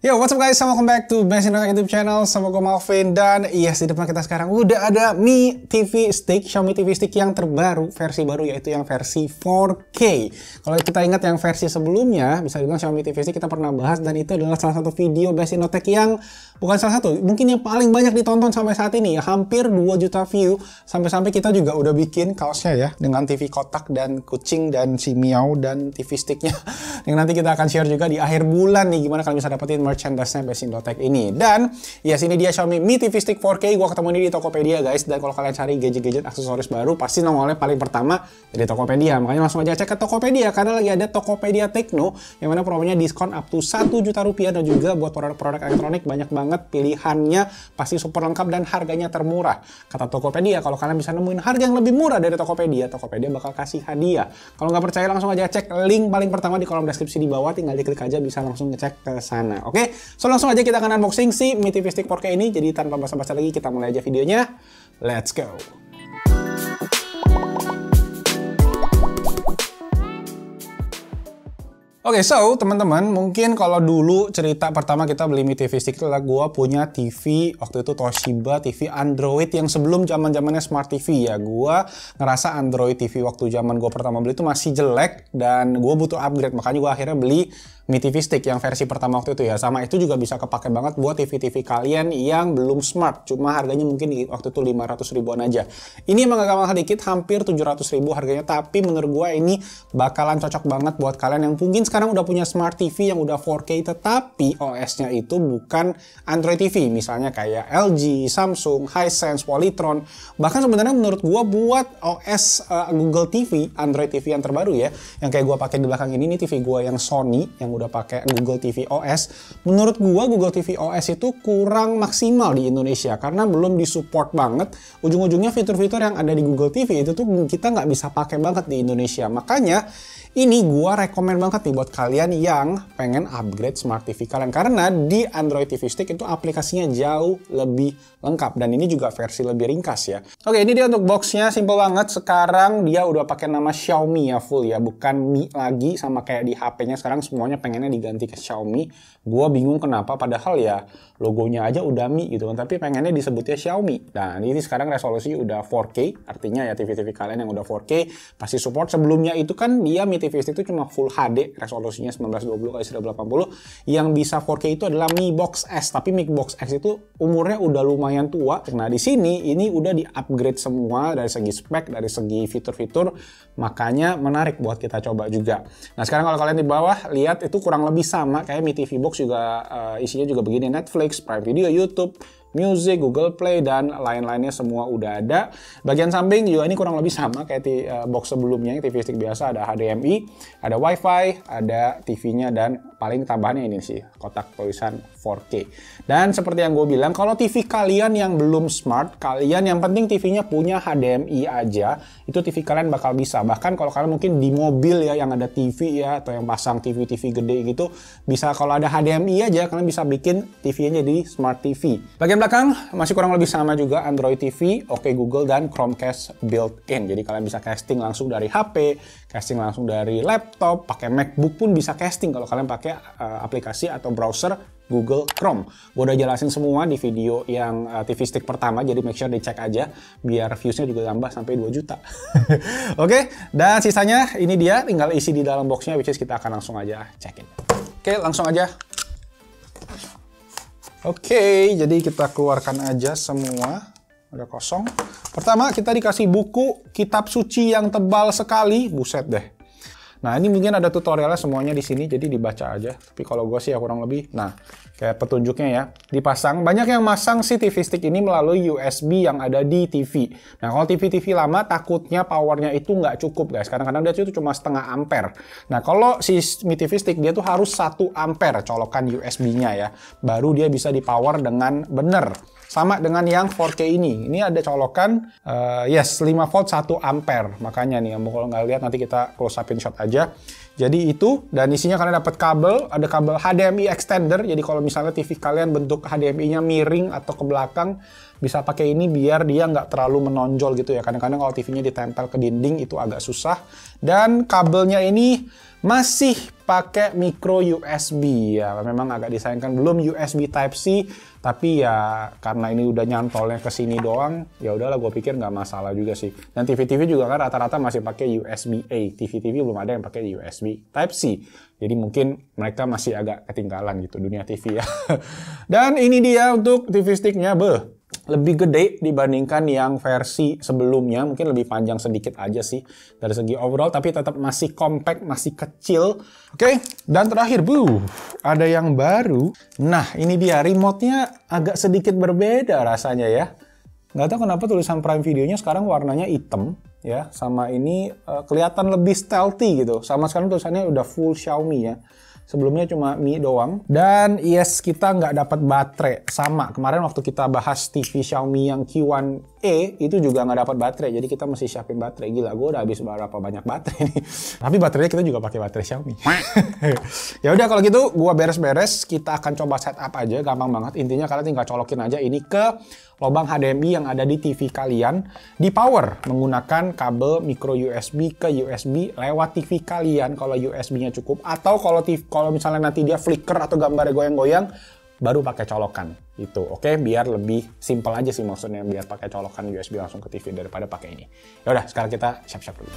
Yo, what's up guys? Welcome back to Best in YouTube channel. Sama gue Malvin. Dan yes, di depan kita sekarang udah ada Mi TV Stick, Xiaomi TV Stick yang terbaru, versi baru, yaitu yang versi 4K. Kalau kita ingat yang versi sebelumnya, bisa dibilang Xiaomi TV Stick kita pernah bahas, dan itu adalah salah satu video Best in yang bukan salah satu, mungkin yang paling banyak ditonton sampai saat ini, hampir 2 juta view. Sampai-sampai kita juga udah bikin kaosnya ya, dengan TV kotak dan kucing dan si Miao dan TV Sticknya. Yang nanti kita akan share juga di akhir bulan nih, gimana kalian bisa dapetin merchandise-nya Best in ini. Dan yes, ini dia Xiaomi Mi TV Stick 4K. Gua ketemu ini di Tokopedia guys. Dan kalau kalian cari gadget-gadget aksesoris baru, pasti nongolnya paling pertama dari Tokopedia. Makanya langsung aja cek ke Tokopedia, karena lagi ada Tokopedia Tecno yang mana promonya diskon up to 1 juta rupiah. Dan juga buat produk-produk elektronik banyak banget pilihannya, pasti super lengkap dan harganya termurah. Kata Tokopedia, kalau kalian bisa nemuin harga yang lebih murah dari Tokopedia, Tokopedia bakal kasih hadiah. Kalau nggak percaya, langsung aja cek link paling pertama di kolom deskripsi di bawah, tinggal diklik aja bisa langsung ngecek ke sana. Oke, so langsung aja kita akan unboxing si Mi TV Stick 4K ini. Jadi tanpa basa-basi lagi, kita mulai aja videonya. Let's go. Oke, so teman-teman, mungkin kalau dulu cerita pertama kita beli Mi TV Stick itu adalah gue punya TV, waktu itu Toshiba TV Android yang sebelum zamannya Smart TV ya. Gue ngerasa Android TV waktu zaman gue pertama beli itu masih jelek dan gue butuh upgrade, makanya gue akhirnya beli Mi TV Stick yang versi pertama waktu itu ya. Sama itu juga bisa kepake banget buat TV-TV kalian yang belum smart, cuma harganya mungkin di waktu itu 500 ribuan aja. Ini emang agak mahal dikit, hampir 700 ribu harganya, tapi menurut gue ini bakalan cocok banget buat kalian yang mungkin sekarang udah punya Smart TV yang udah 4K, tetapi OS-nya itu bukan Android TV, misalnya kayak LG, Samsung, Hisense, Polytron. Bahkan sebenarnya menurut gue buat OS Google TV, Android TV yang terbaru ya, yang kayak gue pakai di belakang ini TV gue yang Sony, yang udah pakai Google TV OS. Menurut gua Google TV OS itu kurang maksimal di Indonesia karena belum disupport banget. Ujung-ujungnya fitur-fitur yang ada di Google TV itu tuh kita nggak bisa pakai banget di Indonesia. Makanya ini gua rekomen banget nih buat kalian yang pengen upgrade Smart TV kalian, karena di Android TV Stick itu aplikasinya jauh lebih lengkap dan ini juga versi lebih ringkas ya. Oke, ini dia untuk boxnya, simple banget. Sekarang dia udah pakai nama Xiaomi ya, full ya, bukan Mi lagi sama kayak di HP-nya. Sekarang semuanya pengennya diganti ke Xiaomi. Gua bingung kenapa, padahal ya logonya aja udah Mi gitu kan, tapi pengennya disebutnya Xiaomi. Nah, ini sekarang resolusi udah 4K, artinya ya TV-TV kalian yang udah 4K pasti support. Sebelumnya itu kan dia Mi TV Stick itu cuma Full HD, resolusinya 1920x1080. Yang bisa 4K itu adalah Mi Box S, tapi Mi Box X itu umurnya udah lumayan tua. Nah, di sini ini udah di-upgrade semua dari segi spek, dari segi fitur-fitur, makanya menarik buat kita coba juga. Nah, sekarang kalau kalian di bawah lihat itu kurang lebih sama kayak Mi TV Box juga, isinya juga begini, Netflix, Prime Video, YouTube, Music, Google Play, dan lain-lainnya semua udah ada. Bagian samping juga ini kurang lebih sama kayak di box sebelumnya, TV Stick biasa, ada HDMI, ada WiFi, ada TV-nya, dan paling tambahannya ini sih, kotak tulisan 4K. Dan seperti yang gue bilang, kalau TV kalian yang belum smart, kalian yang penting TV-nya punya HDMI aja, itu TV kalian bakal bisa. Bahkan kalau kalian mungkin di mobil ya, yang ada TV ya, atau yang pasang TV-TV gede gitu, bisa kalau ada HDMI aja, kalian bisa bikin TV-nya jadi Smart TV. Bagian belakang masih kurang lebih sama juga, Android TV, OK Google, dan Chromecast built-in. Jadi kalian bisa casting langsung dari HP, casting langsung dari laptop, pakai MacBook pun bisa casting kalau kalian pakai aplikasi atau browser Google Chrome. Gue udah jelasin semua di video yang TV Stick pertama, jadi make sure dicek aja biar viewsnya juga tambah sampai 2 juta. Oke, dan sisanya ini dia, tinggal isi di dalam boxnya, which is kita akan langsung aja cekin. Oke, langsung aja. Oke, jadi kita keluarkan aja semua, udah kosong. Pertama kita dikasih buku kitab suci yang tebal sekali, buset deh. Nah, ini mungkin ada tutorialnya semuanya di sini, jadi dibaca aja. Tapi kalau gue sih ya kurang lebih, nah kayak petunjuknya ya, dipasang. Banyak yang masang si TV Stick ini melalui USB yang ada di TV. Nah, kalau TV-TV lama takutnya powernya itu nggak cukup guys. Kadang-kadang dia itu cuma setengah ampere. Nah, kalau si Mi TV Stick dia tuh harus 1 ampere colokan USB-nya ya, baru dia bisa dipower dengan bener. Sama dengan yang 4K ini. Ini ada colokan, yes, 5 volt 1 ampere. Makanya nih, kalau nggak lihat nanti kita close upin shot aja. Jadi itu, dan isinya kalian dapat kabel, ada kabel HDMI extender. Jadi kalau misalnya TV kalian bentuk HDMI-nya miring atau ke belakang, bisa pakai ini biar dia nggak terlalu menonjol gitu ya. Kadang-kadang kalau TV-nya ditempel ke dinding itu agak susah. Dan kabelnya ini masih pakai micro USB ya, memang agak disayangkan belum USB Type-C, tapi ya karena ini udah nyantolnya ke sini doang, ya udahlah gue pikir nggak masalah juga sih. Dan TV-TV juga kan rata-rata masih pakai USB-A, TV-TV belum ada yang pakai USB Type-C. Jadi mungkin mereka masih agak ketinggalan gitu dunia TV ya. Dan ini dia untuk TV stick-nya, lebih gede dibandingkan yang versi sebelumnya, mungkin lebih panjang sedikit aja sih dari segi overall, tapi tetap masih compact, masih kecil. Oke, dan terakhir, ada yang baru. Nah, ini dia, remote-nya agak sedikit berbeda rasanya ya. Nggak tahu kenapa tulisan Prime Video-nya sekarang warnanya hitam ya, sama ini kelihatan lebih stealthy gitu. Sama sekarang tulisannya udah full Xiaomi ya. Sebelumnya cuma Mi doang. Dan yes, kita nggak dapat baterai. Sama, kemarin waktu kita bahas TV Xiaomi yang Q1E, itu juga nggak dapat baterai. Jadi kita mesti siapin baterai. Gila, gue udah habis berapa banyak baterai nih. Tapi baterainya kita juga pakai baterai Xiaomi. Ya udah kalau gitu, gue beres-beres. Kita akan coba setup aja, gampang banget. Intinya kalian tinggal colokin aja ini ke lubang HDMI yang ada di TV kalian. Di power menggunakan kabel micro USB ke USB lewat TV kalian kalau USB-nya cukup. Atau kalau misalnya nanti dia flicker atau gambarnya goyang-goyang, baru pakai colokan itu. Oke, biar lebih simple aja sih maksudnya, biar pakai colokan USB langsung ke TV daripada pakai ini. Ya udah, sekarang kita siap-siap dulu.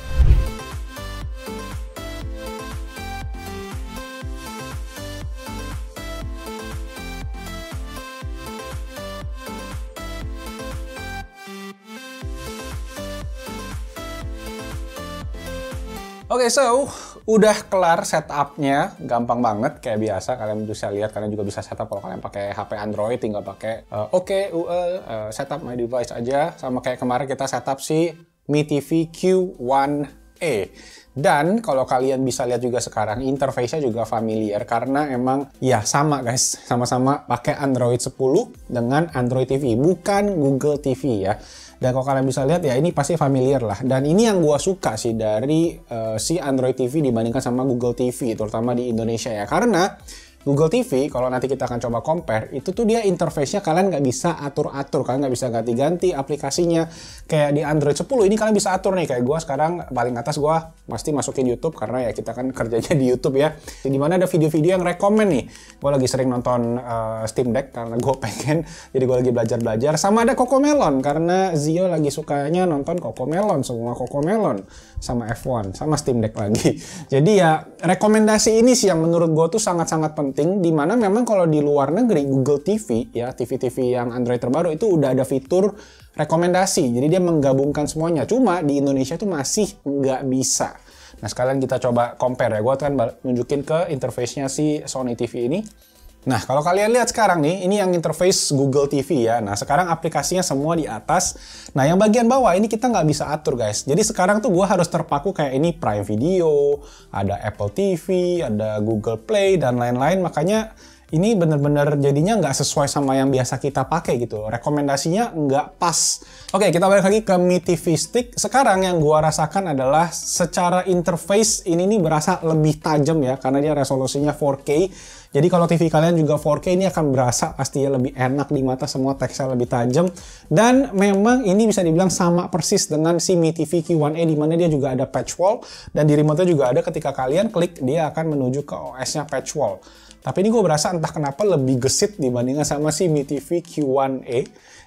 Oke, so udah kelar setupnya, gampang banget kayak biasa. Kalian bisa lihat, kalian juga bisa setup kalau kalian pakai HP Android, tinggal pakai setup my device aja. Sama kayak kemarin kita setup si Mi TV Q1E. Dan kalau kalian bisa lihat juga sekarang, interface-nya juga familiar karena emang ya sama guys, sama-sama pakai Android 10 dengan Android TV, bukan Google TV ya. Dan kalau kalian bisa lihat ya ini pasti familiar lah. Dan ini yang gue suka sih dari si Android TV dibandingkan sama Google TV, terutama di Indonesia ya. Karena Google TV, kalau nanti kita akan coba compare, itu tuh dia interface-nya kalian nggak bisa atur-atur, kalian nggak bisa ganti-ganti aplikasinya. Kayak di Android 10 ini kalian bisa atur nih, kayak gue sekarang paling atas gue pasti masukin YouTube, karena ya kita kan kerjanya di YouTube ya. Dimana ada video-video yang rekomen nih. Gue lagi sering nonton Steam Deck karena gue pengen, jadi gue lagi belajar-belajar. Sama ada Cocomelon, karena Zio lagi sukanya nonton Cocomelon, semua Cocomelon. Sama F1, sama Steam Deck lagi. Jadi ya rekomendasi ini sih yang menurut gue tuh sangat-sangat penting, dimana memang kalau di luar negeri Google TV ya, TV-TV yang Android terbaru itu udah ada fitur rekomendasi, jadi dia menggabungkan semuanya. Cuma di Indonesia tuh masih nggak bisa. Nah sekalian kita coba compare ya, gue akan nunjukin ke interface-nya si Sony TV ini. Nah, kalau kalian lihat sekarang nih, ini yang interface Google TV ya. Nah, sekarang aplikasinya semua di atas. Nah, yang bagian bawah ini kita nggak bisa atur, guys. Jadi sekarang tuh gue harus terpaku kayak ini Prime Video, ada Apple TV, ada Google Play, dan lain-lain. Makanya ini bener-bener jadinya nggak sesuai sama yang biasa kita pakai gitu. Rekomendasinya nggak pas. Oke, kita balik lagi ke Mi TV Stick. Sekarang yang gua rasakan adalah secara interface ini nih berasa lebih tajam ya, karena dia resolusinya 4K. Jadi kalau TV kalian juga 4K, ini akan berasa pastinya lebih enak di mata, semua teksnya lebih tajam. Dan memang ini bisa dibilang sama persis dengan si Mi TV Q1E, di mana dia juga ada patch wall, dan di remote-nya juga ada, ketika kalian klik dia akan menuju ke OS-nya patch wall. Tapi ini gue berasa entah kenapa lebih gesit dibandingkan sama si Mi TV Q1E.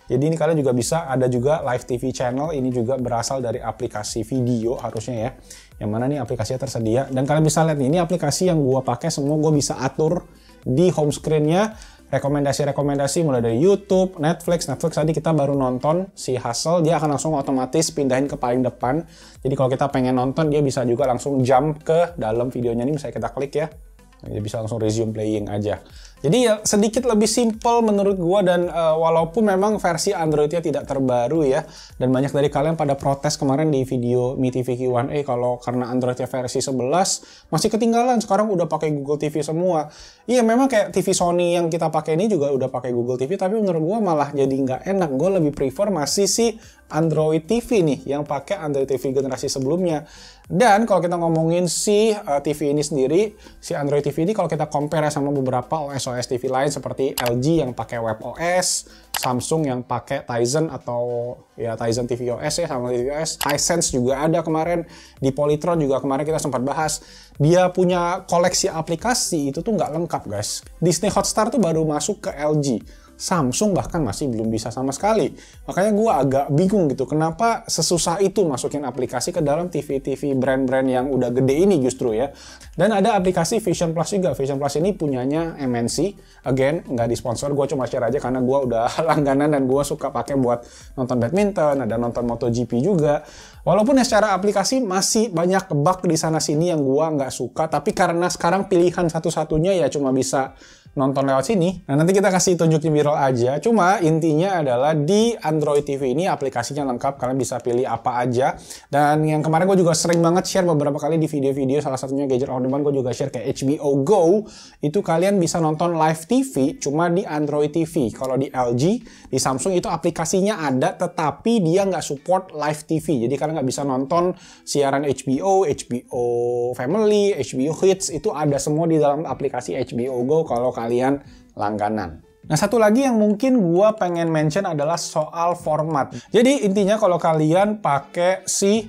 Jadi ini kalian juga bisa, ada juga live TV channel, ini juga berasal dari aplikasi video harusnya ya. Yang mana nih aplikasinya tersedia. Dan kalian bisa lihat nih, ini aplikasi yang gue pakai semua gue bisa atur di home screen-nya. Rekomendasi-rekomendasi mulai dari YouTube, Netflix tadi kita baru nonton si Hustle, dia akan langsung otomatis pindahin ke paling depan. Jadi kalau kita pengen nonton, dia bisa juga langsung jump ke dalam videonya nih, misalnya kita klik ya. Dia bisa langsung resume playing aja. Jadi ya sedikit lebih simple menurut gua, dan walaupun memang versi Androidnya tidak terbaru ya, dan banyak dari kalian pada protes kemarin di video Mi TV Q1E kalau karena Androidnya versi 11 masih ketinggalan, sekarang udah pakai Google TV semua. Iya memang kayak TV Sony yang kita pakai ini juga udah pakai Google TV, tapi menurut gua malah jadi nggak enak. Gua lebih prefer masih si Android TV nih, yang pakai Android TV generasi sebelumnya. Dan kalau kita ngomongin si TV ini sendiri, si Android TV ini kalau kita compare sama beberapa OS TV lain seperti LG yang pakai WebOS, Samsung yang pakai Tizen atau ya Tizen tvOS ya sama tvOS, Hisense juga ada kemarin, di Polytron juga kemarin kita sempat bahas. Dia punya koleksi aplikasi itu tuh nggak lengkap guys. Disney Hotstar tuh baru masuk ke LG. Samsung bahkan masih belum bisa sama sekali. Makanya gue agak bingung gitu, kenapa sesusah itu masukin aplikasi ke dalam TV-TV brand-brand yang udah gede ini justru ya. Dan ada aplikasi Vision Plus juga. Vision Plus ini punyanya MNC. Again, nggak disponsor, gue cuma share aja karena gue udah langganan dan gue suka pakai buat nonton badminton, ada nonton MotoGP juga. Walaupun ya secara aplikasi masih banyak bug di sana-sini yang gue nggak suka, tapi karena sekarang pilihan satu-satunya ya cuma bisa nonton lewat sini. Nah, nanti kita kasih tunjukin viral aja. Cuma intinya adalah di Android TV ini aplikasinya lengkap. Kalian bisa pilih apa aja. Dan yang kemarin gue juga sering banget share beberapa kali di video-video. Salah satunya Gadget on Demand gue juga share kayak HBO Go. Itu kalian bisa nonton live TV cuma di Android TV. Kalau di LG, di Samsung itu aplikasinya ada tetapi dia nggak support live TV. Jadi kalian nggak bisa nonton siaran HBO, HBO Family, HBO Hits. Itu ada semua di dalam aplikasi HBO Go kalau kalian langganan. Nah, satu lagi yang mungkin gua pengen mention adalah soal format. Jadi intinya kalau kalian pakai si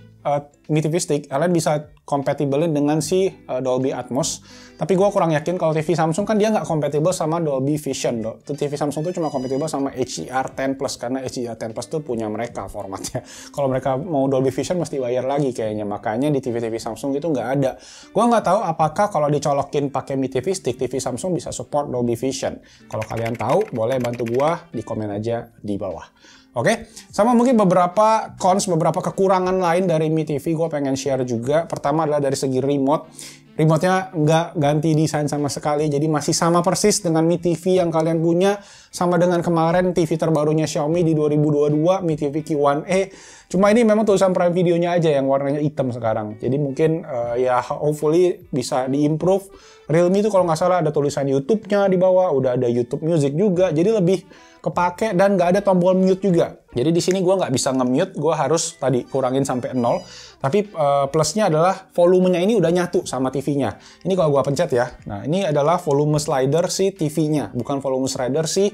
Mi TV Stick, kalian bisa compatible dengan si Dolby Atmos. Tapi gue kurang yakin kalau TV Samsung kan dia nggak compatible sama Dolby Vision. TV Samsung tuh cuma compatible sama HDR10 Plus karena HDR10 Plus tuh punya mereka formatnya. Kalau mereka mau Dolby Vision mesti bayar lagi kayaknya. Makanya di TV-TV Samsung itu nggak ada. Gue nggak tahu apakah kalau dicolokin pakai Mi TV Stick, TV Samsung bisa support Dolby Vision. Kalau kalian tahu, boleh bantu gue di komen aja di bawah. Oke, sama mungkin beberapa cons, beberapa kekurangan lain dari Mi TV gue pengen share juga. Pertama adalah dari segi remote. Remote-nya nggak ganti desain sama sekali, jadi masih sama persis dengan Mi TV yang kalian punya. Sama dengan kemarin TV terbarunya Xiaomi di 2022, Mi TV Q1e. Cuma ini memang tulisan Prime Video-nya aja yang warnanya hitam sekarang. Jadi mungkin ya hopefully bisa di-improve. Realme itu kalau nggak salah ada tulisan YouTube-nya di bawah, udah ada YouTube Music juga, jadi lebih kepake dan nggak ada tombol mute juga. Jadi di sini gue nggak bisa nge-mute, gue harus tadi kurangin sampai 0. Tapi plusnya adalah volumenya ini udah nyatu sama TV-nya. Ini kalau gue pencet ya, nah ini adalah volume slider si TV-nya, bukan volume slider si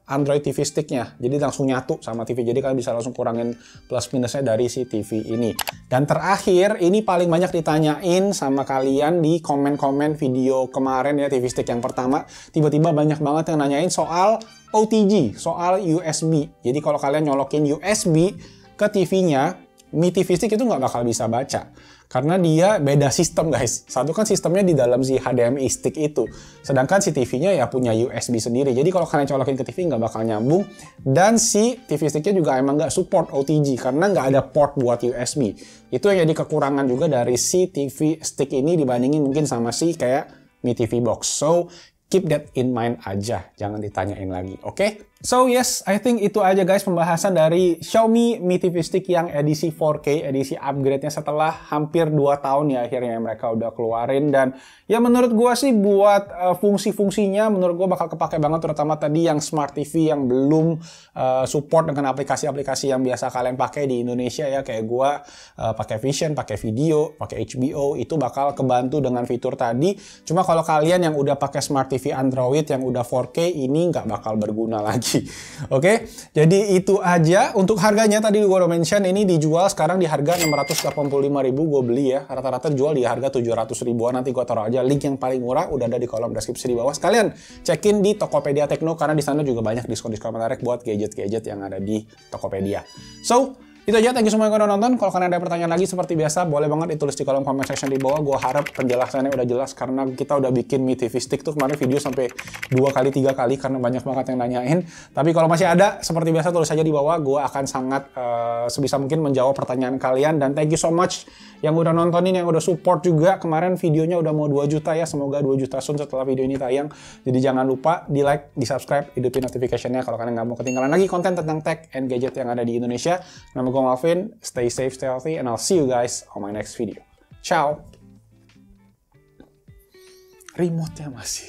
Android TV Stick-nya. Jadi langsung nyatu sama TV. Jadi kalian bisa langsung kurangin plus minusnya dari si TV ini. Dan terakhir, ini paling banyak ditanyain sama kalian di komen-komen video kemarin ya, TV Stick yang pertama. Tiba-tiba banyak banget yang nanyain soal OTG, soal USB. Jadi kalau kalian nyolokin USB ke TV-nya, Mi TV Stick itu nggak bakal bisa baca. Karena dia beda sistem guys. Satu kan sistemnya di dalam si HDMI stick itu. Sedangkan si TV-nya ya punya USB sendiri. Jadi kalau kalian colokin ke TV nggak bakal nyambung. Dan si TV stick-nya juga emang nggak support OTG. Karena nggak ada port buat USB. Itu yang jadi kekurangan juga dari si TV stick ini dibandingin mungkin sama si kayak Mi TV Box. So, keep that in mind aja. Jangan ditanyain lagi, oke? So yes, I think itu aja guys pembahasan dari Xiaomi Mi TV Stick yang edisi 4K, edisi upgrade-nya setelah hampir 2 tahun ya akhirnya mereka udah keluarin. Dan ya menurut gua sih buat fungsi-fungsinya menurut gua bakal kepake banget, terutama tadi yang Smart TV yang belum support dengan aplikasi-aplikasi yang biasa kalian pakai di Indonesia ya, kayak gua pakai Vision, pakai video, pakai HBO, itu bakal kebantu dengan fitur tadi. Cuma kalau kalian yang udah pakai Smart TV Android yang udah 4K ini nggak bakal berguna lagi. Oke, jadi itu aja. Untuk harganya tadi gue udah mention, ini dijual sekarang di harga 685.000 gue beli ya. Rata-rata jual di harga 700 ribuan. Nanti gue taruh aja link yang paling murah, udah ada di kolom deskripsi di bawah. Sekalian cekin di Tokopedia Tekno karena di sana juga banyak diskon-diskon menarik buat gadget-gadget yang ada di Tokopedia. So, itu aja, thank you semua yang udah nonton. Kalau kalian ada pertanyaan lagi seperti biasa, boleh banget ditulis di kolom comment section di bawah. Gue harap penjelasannya udah jelas karena kita udah bikin Mi TV Stick tuh kemarin video sampai 2 kali 3 kali karena banyak banget yang nanyain. Tapi kalau masih ada, seperti biasa tulis aja di bawah. Gue akan sangat sebisa mungkin menjawab pertanyaan kalian. Dan thank you so much yang udah nontonin, yang udah support juga. Kemarin videonya udah mau 2 juta ya, semoga 2 juta soon setelah video ini tayang. Jadi jangan lupa di like, di subscribe, hidupin notification-nya kalau kalian nggak mau ketinggalan lagi konten tentang tech and gadget yang ada di Indonesia. Nama gue Malvin, stay safe, stay healthy, and I'll see you guys on my next video. Ciao! Remote-nya masih.